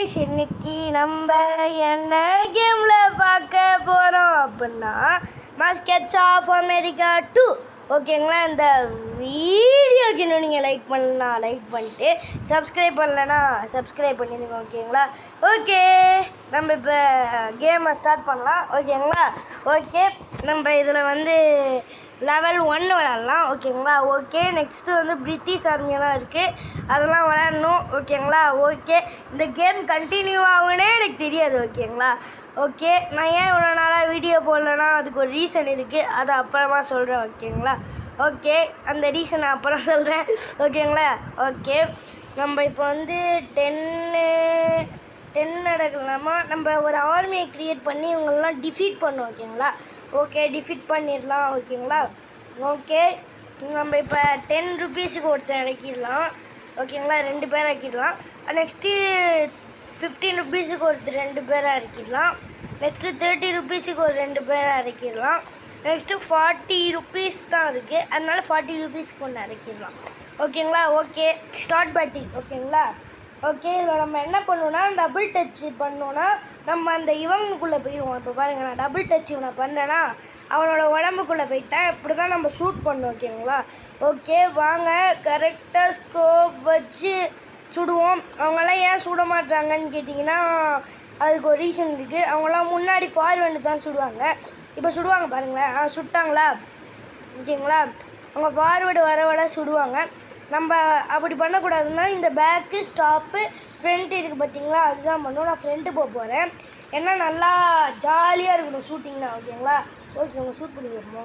Guys, இன்னைக்கு நம்ம என்ன கேமில் பார்க்க போகிறோம் அப்படின்னா மாஸ்கெட்ஸ் ஆஃப் அமெரிக்கா 2. ஓகேங்களா? இந்த வீடியோக்கு இன்னும் நீங்கள் லைக் பண்ணலாம், லைக் பண்ணிட்டு சப்ஸ்கிரைப் பண்ணலன்னா சப்ஸ்கிரைப் பண்ணிடுங்க. ஓகேங்களா? ஓகே, நம்ம இப்போ கேமை ஸ்டார்ட் பண்ணலாம். ஓகேங்களா? ஓகே, நம்ம இதில் வந்து லெவல் 1 விளாட்லாம். ஓகேங்களா? ஓகே, நெக்ஸ்ட்டு வந்து பிரிட்டிஷ் ஆர்மியெல்லாம் இருக்குது, அதெல்லாம் விளையாடணும். ஓகேங்களா? ஓகே, இந்த கேம் கண்டினியூ ஆகுனே எனக்கு தெரியாது. ஓகேங்களா? ஓகே, நான் ஏன் இவ்வளோ நாளாக வீடியோ போடலன்னா அதுக்கு ஒரு ரீசன் இருக்குது, அதை அப்புறமா சொல்கிறேன். ஓகேங்களா? ஓகே, அந்த ரீசனை அப்புறம் சொல்கிறேன். ஓகேங்களா? ஓகே, நம்ம இப்போ வந்து 10 நடக்கலாமா? நம்ம ஒரு ஆர்மியை க்ரியேட் பண்ணி இவங்களெலாம் டிஃபீட் பண்ணோம். ஓகேங்களா? ஓகே, டிஃபீட் பண்ணிடலாம். ஓகேங்களா? ஓகே, நம்ம இப்போ 10 ருபீஸுக்கு ஒருத்தர் இறக்கிடலாம். ஓகேங்களா? 2 பேர் இறக்கிடலாம். நெக்ஸ்ட்டு 15 ருபீஸுக்கு ஒருத்தர் 2 பேராக இறக்கிடலாம். நெக்ஸ்ட்டு 30 ருபீஸுக்கு ஒரு 2 பேராக இறக்கிடலாம். நெக்ஸ்ட்டு 40 ருபீஸ் தான் இருக்குது, அதனால 40 ருபீஸ்க்கு ஒன்று இறக்கிடலாம். ஓகேங்களா? Okay, start batting. ஓகேங்களா? ஓகே, இதில் நம்ம என்ன பண்ணுவோன்னா, டபுள் டச் பண்ணோன்னா நம்ம அந்த இவனுக்குள்ளே போயிடுவோம். இப்போ பாருங்கள், நான் டபுள் டச் இவனை பண்ணுறேன்னா அவனோட உடம்புக்குள்ளே போயிட்டேன். இப்படி தான் நம்ம ஷூட் பண்ணோம். ஓகேங்களா? ஓகே, வாங்க கரெக்டாக ஸ்கோப் வச்சு சுடுவோம். அவங்களாம் ஏன் சுட மாட்டாங்கன்னு கேட்டிங்கன்னா அதுக்கு ஒரு ரீசன் இருக்குது. அவங்களாம் முன்னாடி ஃபார்வர்டு தான் சுடுவாங்க. இப்போ சுடுவாங்க பாருங்களேன். சுட்டாங்களா? ஓகேங்களா? அவங்க ஃபார்வேர்டு வர சுடுவாங்க. நம்ம அப்படி பண்ணக்கூடாதுன்னா இந்த பேக்கு, ஸ்டாப்பு, ஃப்ரண்ட்டு இருக்குது பார்த்தீங்களா, அதுதான் பண்ணுவோம். நான் ஃப்ரண்ட்டு போகிறேன், ஏன்னா நல்லா ஜாலியாக இருக்கணும் ஷூட்டிங்னா. ஓகேங்களா? ஓகே, அவங்க ஷூட் பண்ணிடுவோமா?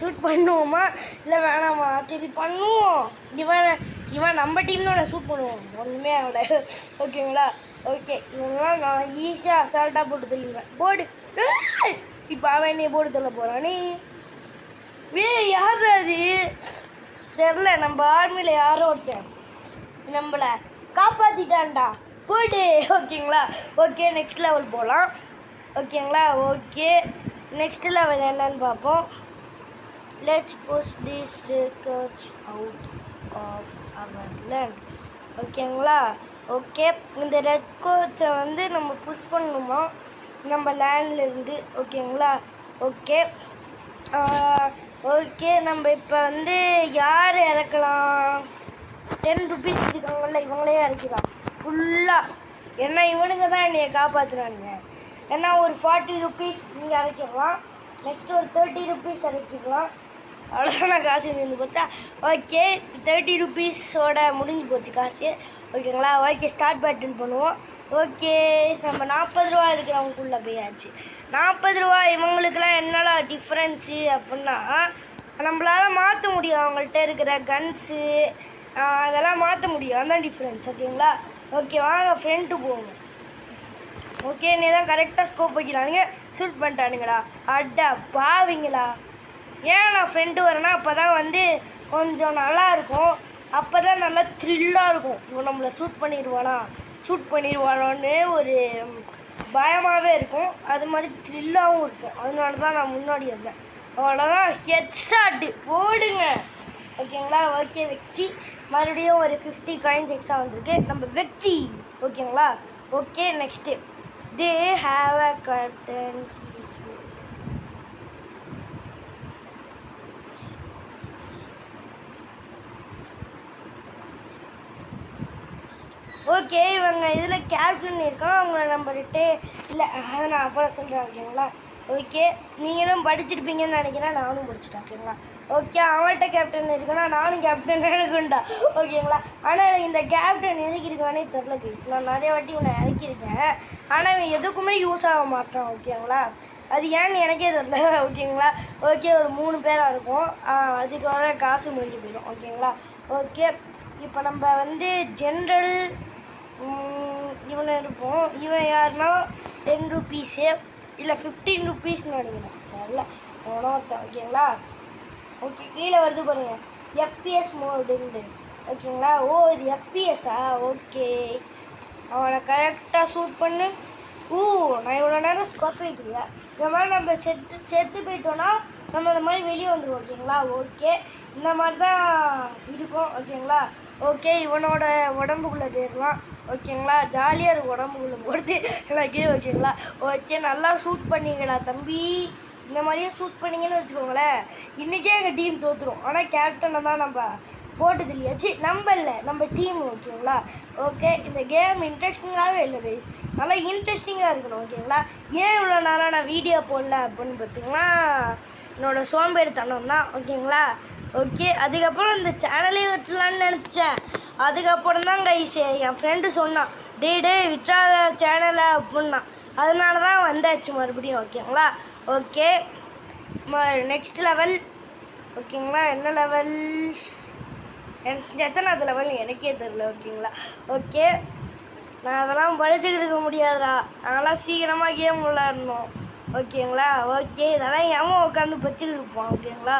ஷூட் பண்ணுவோமா இல்லை வேணாமா? சரி பண்ணுவோம். இவன் நம்ம டீம் தான் ஷூட் பண்ணுவோம், ஒன்றுமே அவளை. ஓகேங்களா? ஓகே, இவங்களாம் நான் ஈஸியாக அசால்ட்டாக போட்டு தள்ளிடுவேன். போடு. இப்போ அவன் என்னைய போட்டு தள்ள போகிறானே. யார் அது தெரில. நம்ம ஆர்மியில் யாரோ ஒருத்தன் நம்மளை காப்பாற்றிட்டான்டா, போய்ட்டு. ஓகேங்களா? ஓகே, நெக்ஸ்ட் லெவல் போகலாம். ஓகேங்களா? ஓகே, நெக்ஸ்ட் லெவல் என்னன்னு பார்ப்போம். Let's push these records out of our land. ஓகேங்களா? ஓகே, இந்த ரெக்கார்ட்ஸை வந்து நம்ம புஷ் பண்ணணுமா நம்ம லேண்ட்லேருந்து. ஓகேங்களா? ஓகே, ஓகே, நம்ம இப்போ வந்து யார் இறக்கலாம்? 10 ருபீஸ் இருக்காங்கல்ல, இவங்களே இறக்கலாம் ஃபுல்லாக. ஏன்னா இவனுங்க தான் என்னையை காப்பாற்றுறானுங்க. ஏன்னா ஒரு 40 ருபீஸ் நீங்கள் இறக்கிடலாம். நெக்ஸ்ட் ஒரு 30 ருபீஸ் இறக்கிடலாம். அவ்வளோதான், நான் காசு இருந்து போச்சா? ஓகே, 30 ருபீஸோட முடிஞ்சு போச்சு காசு. ஓகேங்களா? ஓகே, ஸ்டார்ட் பேட்டில் பண்ணுவோம். ஓகே, நம்ம 40 ரூபா இருக்கிறவங்களுக்குள்ளே போயாச்சு. 40 ரூபா இவங்களுக்கெல்லாம் என்னடா டிஃப்ரென்ஸு அப்படின்னா, நம்மளால் மாற்ற முடியும் அவங்கள்ட்ட இருக்கிற கன்ஸு, அதெல்லாம் மாற்ற முடியும், அதுதான் டிஃப்ரென்ஸ். ஓகேங்களா? ஓகே, வாங்க ஃப்ரெண்ட்டு போவோம். ஓகே, நீ தான் கரெக்டாக ஸ்கோப் வைக்கிறானுங்க, ஷூட் பண்ணிட்டானுங்களா? அட பாவிங்களா! ஏன் நான் ஃப்ரெண்டு வரேன்னா அப்போ தான் வந்து கொஞ்சம் நல்லாயிருக்கும், அப்போ தான் நல்லா த்ரில்லாக இருக்கும். இவன் நம்மளை ஷூட் பண்ணிடுவானோன்னு ஒரு பயமாகவே இருக்கும், அது மாதிரி த்ரில்லாகவும் இருக்கும். அதனால தான் நான் முன்னாடி வந்தேன். அவ்வளோதான், ஹெட்ஷாட்டு போடுங்க. ஓகேங்களா? ஓகே, வெற்றி. மறுபடியும் ஒரு 50 காயின்ஸ் எக்ஸ்ட்ரா வந்திருக்கு, நம்ம வெற்றி. ஓகேங்களா? Okay, next they have a curtain. Okay, இவங்க இதில் கேப்டன் இருக்கான், அவங்கள நம்பர்கிட்டே இல்லை, அதை நான் அப்புறம் சொல்கிறேன். ஓகேங்களா? ஓகே, நீங்களும் படிச்சிருப்பீங்கன்னு நினைக்கிறேன், நானும் படிச்சுட்டேன். ஓகேங்களா? ஓகே, அவங்கள்ட்ட கேப்டன் இருக்குன்னா நானும் கேப்டன் எடுக்குண்டா. ஓகேங்களா? ஆனால் இந்த கேப்டன் எதுக்கு இருக்கானே தெரில கைஸ். நான் நிறைய வாட்டி இவனை இறக்கியிருக்கேன், ஆனால் இவன் எதுக்குமே யூஸ் ஆக மாட்டான். ஓகேங்களா? அது ஏன்னு எனக்கே தெரில. ஓகேங்களா? ஓகே, ஒரு 3 பேராக இருக்கும், அதுக்கு வர காசு முடிஞ்சு போயிடும். ஓகேங்களா? ஓகே, இப்போ நம்ம வந்து ஜென்ரல் இவனை இருப்போம். இவன் யாருன்னா 10 ருபீஸு இல்லை 15 ருபீஸ்ன்னு நினைக்கிறேன், தெரில ஒருத்தன். ஓகேங்களா? ஓகே, கீழே வருது பாருங்கள், எஃப்பிஎஸ் மோடுண்டு. ஓகேங்களா? ஓ, இது எஃப்பிஎஸ்ஸா? ஓகே, அவனை கரெக்டாக ஷூட் பண்ணு. நான் இவ்வளோ நேரம் ஸ்கோப் வைக்கலையா? இந்த மாதிரி நம்ம செத்து போயிட்டோன்னா நம்ம இந்த மாதிரி வெளியே வந்துடுவோம். ஓகேங்களா? ஓகே, இந்த மாதிரி தான் இருக்கும். ஓகேங்களா? ஓகே இவனோட உடம்புக்குள்ளே போயிடலாம் ஓகேங்களா. ஜாலியாக இருக்கும் உடம்புக்குள்ளே போடுது எனக்கு ஓகேங்களா. ஓகே நல்லா ஷூட் பண்ணிங்கடா தம்பி. இந்த மாதிரியே ஷூட் பண்ணிங்கன்னு வச்சுக்கோங்களேன், இன்றைக்கே எங்கள் டீம் தோற்றுரும். ஆனால் கேப்டனை தான் நம்ம போட்டது இல்லையாச்சு, நம்ம இல்லை நம்ம டீம் ஓகேங்களா. ஓகே இந்த கேம் இன்ட்ரெஸ்டிங்காகவே இல்லை கைஸ், நல்லா இன்ட்ரெஸ்டிங்காக இருக்கணும் ஓகேங்களா. ஏன் இவ்வளோ நாளாக நான் வீடியோ போடல அப்படின்னு பார்த்தீங்கன்னா என்னோடய சோம்பேறித்தனம் தான் ஓகேங்களா. ஓகே அதுக்கப்புறம் இந்த சேனலே விட்டுலான்னு நினச்சேன். அதுக்கப்புறம் தான் கைஸ் என் ஃப்ரெண்டு சொன்னான், டே விட்றாத சேனலை அப்படின்னா, அதனால தான் வந்தாச்சு மறுபடியும் ஓகேங்களா. ஓகே நெக்ஸ்ட் லெவல் ஓகேங்களா. என்ன லெவல், எத்தனாவது லெவல் எனக்கே தெரில ஓகேங்களா. ஓகே நான் அதெல்லாம் படிச்சுக்கிட்டு இருக்க முடியாதுடா, நாங்களாம் சீக்கிரமாக கேம் விளாடணும் ஓகேங்களா. ஓகே இதெல்லாம் ஏமா உட்காந்து படிச்சுக்கிட்டு இருப்போம் ஓகேங்களா.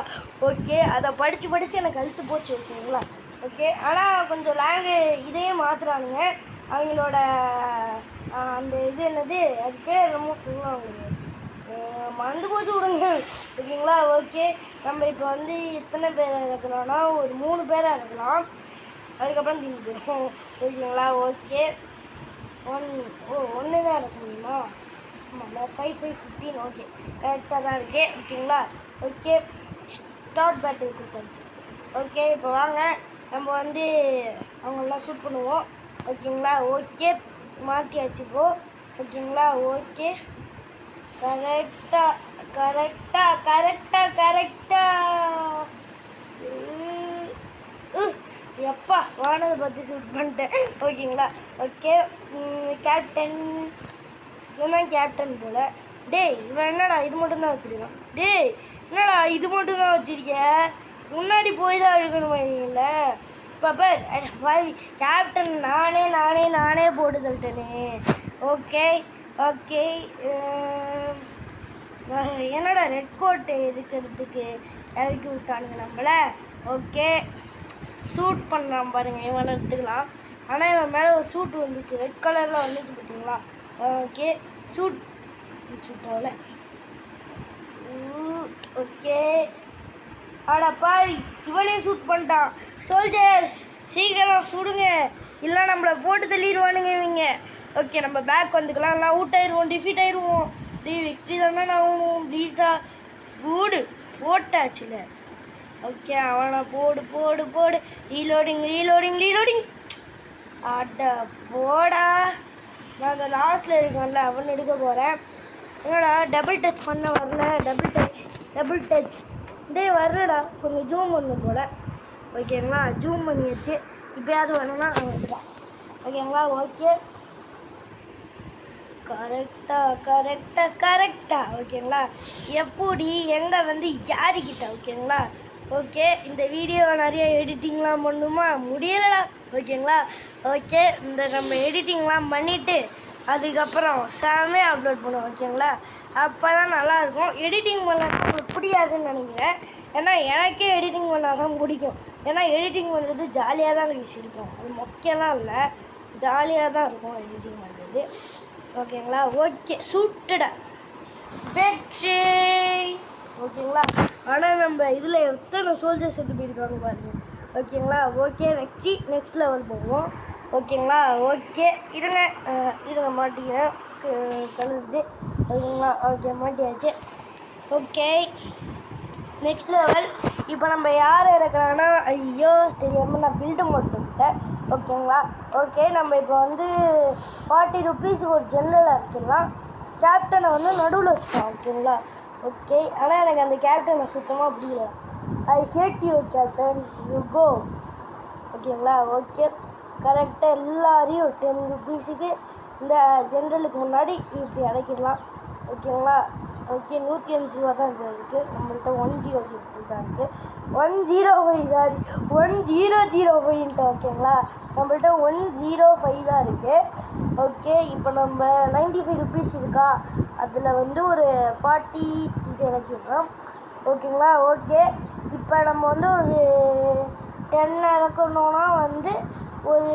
ஓகே அதை படித்து எனக்கு அழுத்து போச்சு ஓகேங்களா. ஓகே ஆனால் கொஞ்சம் இதையே மாற்றுறானுங்க அவங்களோட அந்த இது என்னது அது பேர் ரொம்ப சொல்லுவாங்க, மறந்து போச்சு விடுங்க ஓகேங்களா. ஓகே நம்ம இப்போ வந்து எத்தனை பேர் இருக்கலாம்னா ஒரு 3 பேராக இருக்கலாம், அதுக்கப்புறம் தீர்ந்து போயிடும் ஓகேங்களா. ஓகே ஒன்று தான் இருக்க முடியுமா, ஆமாம் 5 5 15 ஓகே கரெக்டாக தான் இருக்கே ஓகேங்களா. ஓகே ஸ்டார்ட் பேட்டில் கொடுத்தாச்சு. ஓகே இப்போ வாங்க நம்ம வந்து அவங்களெலாம் ஷூட் பண்ணுவோம் ஓகேங்களா. ஓகே மாற்றியாச்சு இப்போ ஓகேங்களா. ஓகே கரெக்டாக எப்பா வானதை பற்றி ஷூட் பண்ணிட்டேன் ஓகேங்களா. ஓகே கேப்டன் இவன் கேப்டன் போல். டேய் இவன் என்னடா இது மட்டும்தான் வச்சுருக்கான், டேய் என்னடா இது மட்டும்தான் வச்சுருக்க, முன்னாடி போய் தான் அழுகணுமா நீங்கள இப்போ கேப்டன் நானே போட்டு தள்ளிட்டேனே. ஓகே ஓகே என்னடா ரெட் கோட்டு இருக்கிறதுக்கு இறக்கி விட்டானுங்க நம்மளை. ஓகே ஷூட் பண்ணலாம் பாருங்கள், இவனை எடுத்துக்கலாம். ஆனால் இவன் மேலே ஒரு ஷூட் வந்துச்சு, ரெட் கலரில் வந்துச்சு பார்த்தீங்களா. ஓகே ஷூட்டாவில் ஓகே ஆடாப்பா இவனே ஷூட் பண்ணிட்டான். சோல்ஜர்ஸ் சீக்கிரம் சுடுங்க, இல்லை நம்மளை போட்டு தள்ளிடுவானுங்க இவங்க. ஓகே நம்ம பேக் வந்துக்கலாம், எல்லாம் அவுட் ஆயிடுவோம், டிஃபீட் ஆயிடுவோம். விக்ட்ரி தானே நான் ஆகணும் ப்ளீஸ்டா. போட்டாச்சுல. ஓகே அவனை போடு ரீலோடிங் அட போடா. நான் அந்த லாஸ்ட்டில் இருக்கேன்ல அவன் எடுக்க போகிறேன். என்னடா டபுள் டச் பண்ண வரல, டபுள் டச் டே வரலடா, கொஞ்சம் ஜூம் பண்ணும் போல் ஓகேங்களா. ஜூம் பண்ணியாச்சு, இப்போயாவது வரணும்னா அவன் வந்துட்டான் ஓகேங்களா. ஓகே கரெக்டாக ஓகேங்களா. எப்படி எங்கே வந்து யாருக்கிட்ட ஓகேங்களா. ஓகே இந்த வீடியோவை நிறைய எடிட்டிங்லாம் பண்ணுமா, முடியலடா ஓகேங்களா. ஓகே இந்த நம்ம எடிட்டிங்லாம் பண்ணிவிட்டு அதுக்கப்புறம் செம்மையாக அப்லோட் பண்ணுவோம் ஓகேங்களா. அப்போ தான் நல்லாயிருக்கும். எடிட்டிங் பண்ணலாம் உங்களுக்கு பிடிக்காதுன்னு நினைக்கிறேன், ஏன்னா எனக்கே எடிட்டிங் பண்ணால் தான் பிடிக்கும். ஏன்னா எடிட்டிங் பண்ணுறது ஜாலியாக தான் எனக்கு இருக்கும், அது முக்கியம்லாம் இல்லை, ஜாலியாக தான் இருக்கும் எடிட்டிங் பண்ணுறது ஓகேங்களா. ஓகே சூட்டடா வெற்றி ஓகேங்களா. ஆனால் நம்ம இதில் எத்தனை சோல்ஜர்ஸ் எடுத்து போயிருக்காங்க பாருங்கள் ஓகேங்களா. ஓகே வெற்றி நெக்ஸ்ட் லெவல் போவோம் ஓகேங்களா. ஓகே இருங்க மாட்டிக்கிறேன் கழுவுது ஓகேங்களா. ஓகே மாட்டியாச்சு. ஓகே நெக்ஸ்ட் லெவல் இப்போ நம்ம யார் இறக்குறாங்கன்னா, ஐயோ தெரியாமல் நான் பில்டு மட்டும்ட்டேன் ஓகேங்களா. ஓகே நம்ம இப்போ வந்து 40 ருபீஸுக்கு ஒரு ஜென்ரல் இறக்கிடலாம். கேப்டனை வந்து நடுவில் வச்சுக்கலாம் ஓகேங்களா. ஓகே ஆனால் எனக்கு அந்த கேப்டனை சுத்தமாக பிடிக்கல. I hate you captain, you go ஓகேங்களா. ஓகே கரெக்டாக எல்லாரையும் 10 ருபீஸுக்கு இந்த ஜென்ரலுக்கு முன்னாடி இப்படி அடைக்கிடலாம் ஓகேங்களா. ஓகே 105 ரூபா தான் இருக்குது, நம்மள்கிட்ட 106 தான் இருக்குது, 105 ஓகேங்களா. நம்மள்கிட்ட 105 தான் இருக்குது. ஓகே இப்போ நம்ம 95 ருபீஸ் இருக்கா, அதில் வந்து ஒரு 40 இது இறக்கிடுறோம் ஓகேங்களா. ஓகே இப்போ நம்ம வந்து ஒரு 10 இறக்கணுன்னா வந்து ஒரு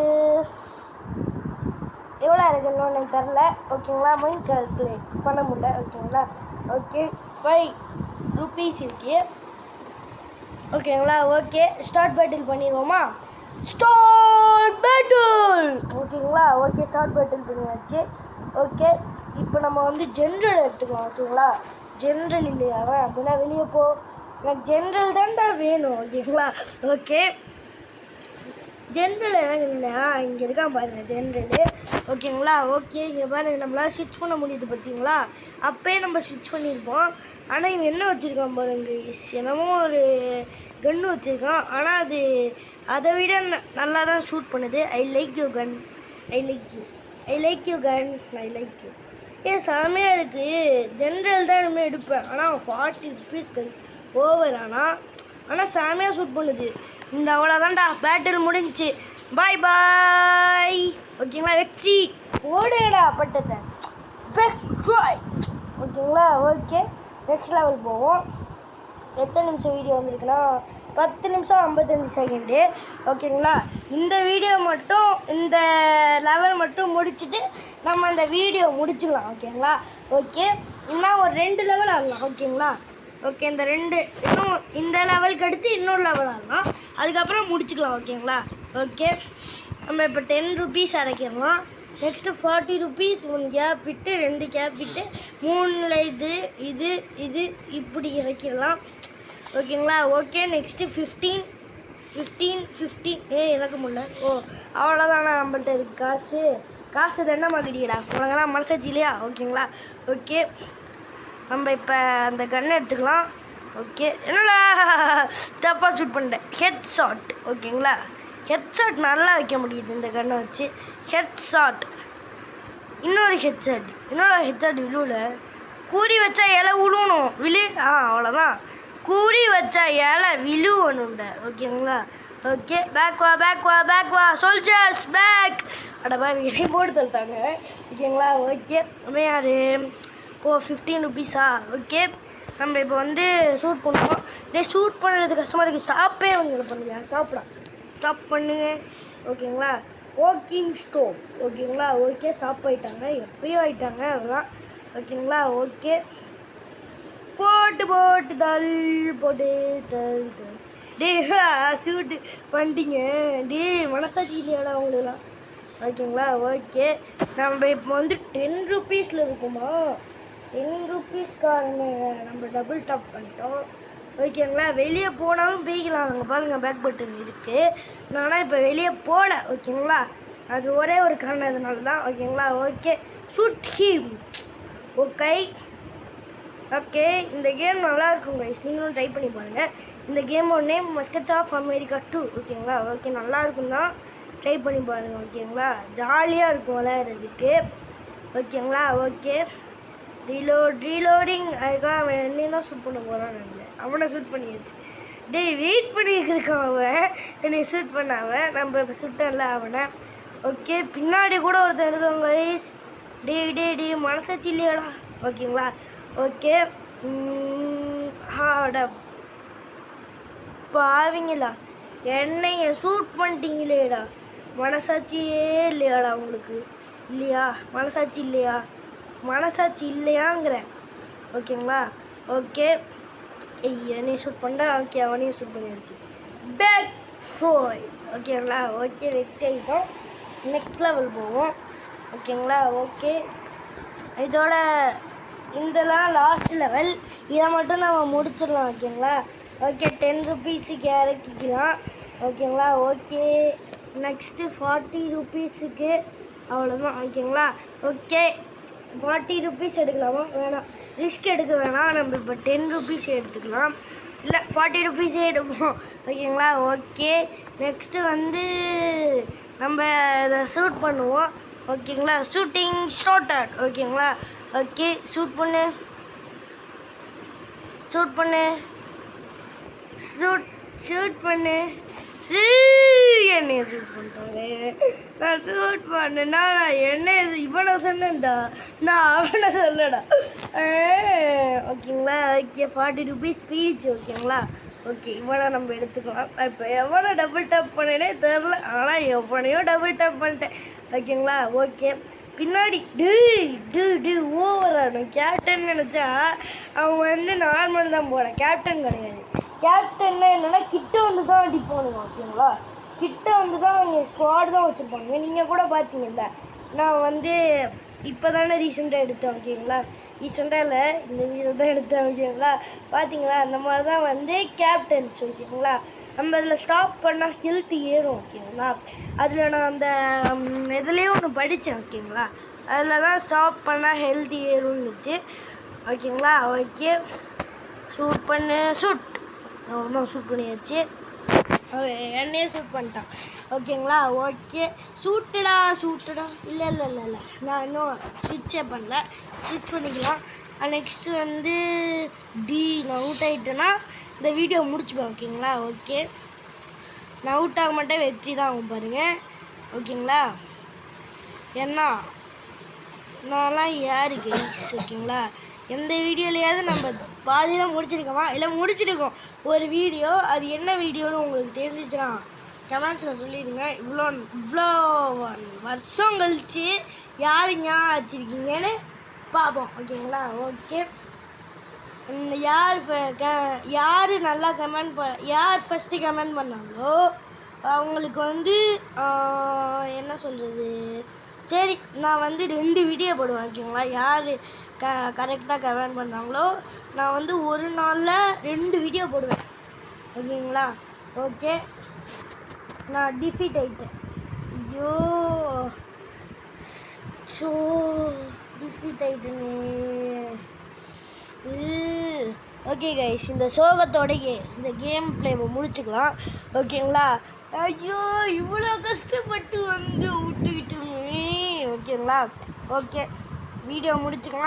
எவ்வளோ இறக்கணும் எனக்கு தெரில ஓகேங்களா. மைண்ட் கால்குலேட் பண்ண முடியல ஓகேங்களா. ஓகே 5 ருபீஸ் இருக்கு ஓகேங்களா. ஓகே ஸ்டார்ட் பேட்டில் பண்ணிடுவோமா. Start battle. ஓகேங்களா? ஓகே, ஸ்டார்ட் பேட்டில் பண்ணியாச்சு. ஓகே, இப்போ நம்ம வந்து ஜென்ரல் எடுத்துக்கலாம். ஓகேங்களா? ஜென்ரல் இல்லையா அப்படின்னா வெளியே போ, எனக்கு ஜென்ரல் தான்டா வேணும். ஓகேங்களா? ஓகே, ஜென்ரல் எனக்கு இல்லையா, இங்கே இருக்கா பாருங்கள் ஜென்ரலு. ஓகேங்களா? ஓகே, இங்கே பாருங்கள் நம்மளால் ஸ்விட்ச் பண்ண முடியுது பார்த்தீங்களா? அப்போயே நம்ம ஸ்விட்ச் பண்ணியிருப்போம். ஆனால் இவன் என்ன வச்சுருக்கான் பாருங்க, என்னமோ ஒரு கன்று வச்சுருக்கான். ஆனால் அது அதை விட நல்லா தான் ஷூட் பண்ணுது. I like you gun, I like you, I like you gun, I like you. ஏன் செமையாக இருக்குது. ஜென்ரல் தான் இனிமேல் எடுப்பேன். ஆனால் 40 rupees ஓவர். ஆனால் செமையாக ஷூட் பண்ணுது. இந்த அவ்வளோதான்டா, பேட்டில் முடிஞ்சிச்சு. பாய் பாய். ஓகேங்களா? வெற்றி ஓடுடா பட்டத்தை, வெற்றி. ஓகேங்களா? ஓகே, நெக்ஸ்ட் லெவல் போவோம். எத்தனை நிமிஷம் வீடியோ வந்திருக்குன்னா 10 நிமிஷம் 55 செகண்டு. ஓகேங்களா? இந்த வீடியோ மட்டும், இந்த லெவல் மட்டும் முடிச்சுட்டு நம்ம இந்த வீடியோ முடிச்சுக்கலாம். ஓகேங்களா? ஓகே, இன்னும் ஒரு 2 லெவல் ஆகலாம். ஓகேங்களா? ஓகே, இன்னும் இந்த லெவலுக்கு அடுத்து இன்னொரு லெவல் ஆகலாம், அதுக்கப்புறம் முடிச்சுக்கலாம். ஓகேங்களா? ஓகே, நம்ம இப்போ 10 rupees அடைக்கிறோம். நெக்ஸ்ட்டு 40 rupees 1 கேப் விட்டு 2 கேப் விட்டு 3ல் இது இப்படி இறக்கிடலாம். ஓகேங்களா? ஓகே, நெக்ஸ்ட்டு 15 இறக்க முடியல. ஓ, அவ்வளோதானா நம்மள்ட்ட இருக்குது காசு தானே மாதிரிடா உனங்கெல்லாம் மனசாச்சு இல்லையா? ஓகேங்களா? ஓகே, நம்ம இப்போ அந்த கன்னை எடுத்துக்கலாம். ஓகே, என்னடா தப்பாக ஷூட் பண்ணிட்டேன். Head shot. ஓகேங்களா? ஹெட் ஷாட் நல்லா வைக்க முடியுது இந்த கன்னை வச்சு. ஹெட் ஷாட், இன்னொரு ஹெட் ஷாட் விழுவில். கூடி வச்சா இலை விழுவணும், அவ்வளோதான். கூடி வச்சா இலை விழுவணுண்ட. ஓகேங்களா? ஓகே, பேக் வா சோல்ஜர்ஸ் பேக். அடப்பா என்னை போட்டு தள்ளிட்டாங்க. ஓகேங்களா? ஓகே, யார் ஓ 15 rupees. ஓகே, நம்ம இப்போ வந்து ஷூட் பண்ணுவோம். ஷூட் பண்ணுறது கஷ்டமாக இருக்குது. ஸ்டாப்பே வந்து பண்ணுங்க, ஸ்டாப் பண்ணுங்க. ஓகேங்களா? Walking stop. ஓகேங்களா? ஓகே, ஸ்டாப் ஆகிட்டாங்க, எப்பயும் ஆகிட்டாங்க அதெல்லாம். ஓகேங்களா? ஓகே, போட்டு தள். ஷூட்டு பண்ணிட்டீங்க. மனசாட்சி இல்லையாடா அவங்களெல்லாம். ஓகேங்களா? ஓகே, நம்ம இப்போ வந்து 10 rupeesல இருக்குமா, 10 rupeesக்கான நம்ம டபுள் டாப் பண்ணிட்டோம். ஓகேங்களா? வெளியே போனாலும் போய்க்கலாம். அங்கே பாருங்கள் பேக் பட்டன் இருக்குது. நானும் இப்போ வெளியே போகல. ஓகேங்களா? அது ஒரே ஒரு காரணத்தினால தான். ஓகேங்களா? Okay, shoot him. ஓகே, இந்த கேம் நல்லாயிருக்கும் கைஸ், நீங்களும் ட்ரை பண்ணி பாருங்கள். இந்த கேமோட நேம் மஸ்கட்ஸ் ஆஃப் அமெரிக்கா 2. ஓகேங்களா? ஓகே, நல்லாயிருக்கும் தான், ட்ரை பண்ணி பாருங்கள். ஓகேங்களா? ஜாலியாக இருக்கும் விளையாடுறதுக்கு. ஓகேங்களா? Okay, reloading. அதுக்காக அவன் என்னையும் தான் ஷூட் பண்ண போகிறான்னு நினைக்கிறேன். அவனை ஷூட் பண்ணியாச்சு. வெயிட் பண்ணிட்டு இருக்கான் அவன், என்னை ஷூட் பண்ணாவன். நம்ம இப்போ சுட்டல அவனை. ஓகே, பின்னாடி கூட ஒருத்தர் இருக்காங்க கைஸ். டே மனசாச்சு இல்லையாடா? ஓகேங்களா? ஓகே, பாவிங்களா, என்னைய ஷூட் பண்ணிட்டீங்களேடா. மனசாட்சியே இல்லையாடா உங்களுக்கு? இல்லையா? மனசாட்சி இல்லையாங்கிறேன். ஓகேங்களா? ஓகே, என்னையும் ஷூட் பண்ணுறேன். ஓகே, அவனையும் ஷூட் பண்ணியாச்சு. பேக் ஷோய். ஓகேங்களா? ஓகே, வெற்றி ஆகிட்டோம். நெக்ஸ்ட் லெவல் போவோம். ஓகேங்களா? ஓகே, இதோட இதெல்லாம் லாஸ்ட் லெவல். இதை மட்டும் நம்ம முடிச்சிடலாம். ஓகேங்களா? ஓகே, 10 rupeesக்கு இறக்கிக்கலாம். ஓகேங்களா? ஓகே, நெக்ஸ்ட்டு 40 rupeesக்கு அவ்வளோதான். ஓகேங்களா? ஓகே, 40 rupees எடுக்கலாமா? வேணாம், ரிஸ்க் எடுக்க வேணாம். நம்ம இப்போ 10 rupees எடுத்துக்கலாம். இல்லை, 40 rupees எடுப்போம். ஓகேங்களா? ஓகே, நெக்ஸ்ட்டு வந்து நம்ம இதை ஷூட் பண்ணுவோம். ஓகேங்களா? Shooting started. ஓகேங்களா? ஓகே, ஷூட் பண்ணு என்னைய ஷூட் பண்ணிட்டாங்க. நான் ஷூட் பண்ணேன்னா என்ன இவனை சொன்னேன்டா, நான் அவனை சொல்லடா. ஓகேங்களா? Okay, 40 rupees speech. ஓகேங்களா? ஓகே, இவனை நம்ம எடுத்துக்கலாம். இப்போ எவனை டபுள் டாப் பண்ணேனே தெரில, ஆனால் எவனையோ டபுள் டாப் பண்ணிட்டேன். ஓகேங்களா? ஓகே, பின்னாடி ஓவர் ஆடும். கேப்டன் நினச்சா அவன் வந்து நார்மல் தான் போகிறான், கேப்டன் கிடையாது. கேப்டன்னா என்னென்னா கிட்ட வந்து தான் அடிப்பானுங்க. ஓகேங்களா? கிட்ட வந்து தான் நாங்கள் ஸ்குவாட் தான் வச்சுருப்பாங்க. நீங்கள் கூட பார்த்தீங்கல்ல, நான் வந்து இப்போ தானே ரீசெண்டாக எடுத்தேன் ஓகேங்களா. ரீசெண்டாக இல்லை, இந்த வீடியோ தான் எடுத்தேன் ஓகேங்களா. பார்த்தீங்களா, அந்த மாதிரி தான் வந்து கேப்டன்ஸ் ஓகேங்களா. நம்ம அதில் ஸ்டாப் பண்ணால் ஹெல்த் ஏறும் ஓகேங்களா. அதில் நான் அந்த இதுலேயே ஒன்று படித்தேன் ஓகேங்களா. அதில் தான் ஸ்டாப் பண்ணால் ஹெல்த் ஏறும்னுச்சு ஓகேங்களா. ஓகே, ஷூட் பண்ணு, ஷூட். நான் ஷூட் பண்ணியாச்சு. என்னையே ஷூட் பண்ணிட்டான் ஓகேங்களா. ஓகே, ஷூட்டுடா இல்லை நான் இன்னும் ஸ்விட்சே பண்ணல. ஸ்விட்ச் பண்ணிக்கலாம். நெக்ஸ்ட்டு வந்து நான் அவுட் ஆகிட்டேன்னா இந்த வீடியோ முடிச்சுப்பேன் ஓகேங்களா. ஓகே, நான் அவுட் ஆக மாட்டேன், வெற்றி தான் ஆகும் பாருங்கள் ஓகேங்களா. ஏன்னா நான்லாம் யாரு கைஸ் ஓகேங்களா. எந்த வீடியோலையாவது நம்ம பாதிதான் முடிச்சிருக்கோமா, இல்லை முடிச்சிருக்கோம் ஒரு வீடியோ. அது என்ன வீடியோன்னு உங்களுக்கு தெரிஞ்சிச்சுன்னா கமெண்ட்ஸில் சொல்லிடுங்க. இவ்வளோ வருஷம் கழித்து யார் ஞாபகம் வச்சுருக்கீங்கன்னு பார்ப்போம் ஓகேங்களா. ஓகே, யார் நல்லா யார் ஃபஸ்ட்டு கமெண்ட் பண்ணாங்களோ அவங்களுக்கு வந்து என்ன சொல்கிறது, சரி நான் வந்து 2 வீடியோ போடுவேன் ஓகேங்களா. யார் கரெக்டாக கமெண்ட் பண்ணாங்களோ நான் வந்து ஒரு நாளில் 2 வீடியோ போடுவேன் ஓகேங்களா. ஓகே, நான் டிஃபீட் ஆகிட்டேன். ஐயோ, ஷோ டிஃபீட் ஆகிட்டேனே. ஓகே கைஸ், இந்த சோகத்தோடையே இந்த கேம் பிளேவை முடிச்சுக்கலாம் ஓகேங்களா. ஐயோ, இவ்வளோ கஷ்டப்பட்டு வந்து விட்டுக்கிட்டோமே ஓகேங்களா. ஓகே, வீடியோ முடிச்சுக்கலாம்.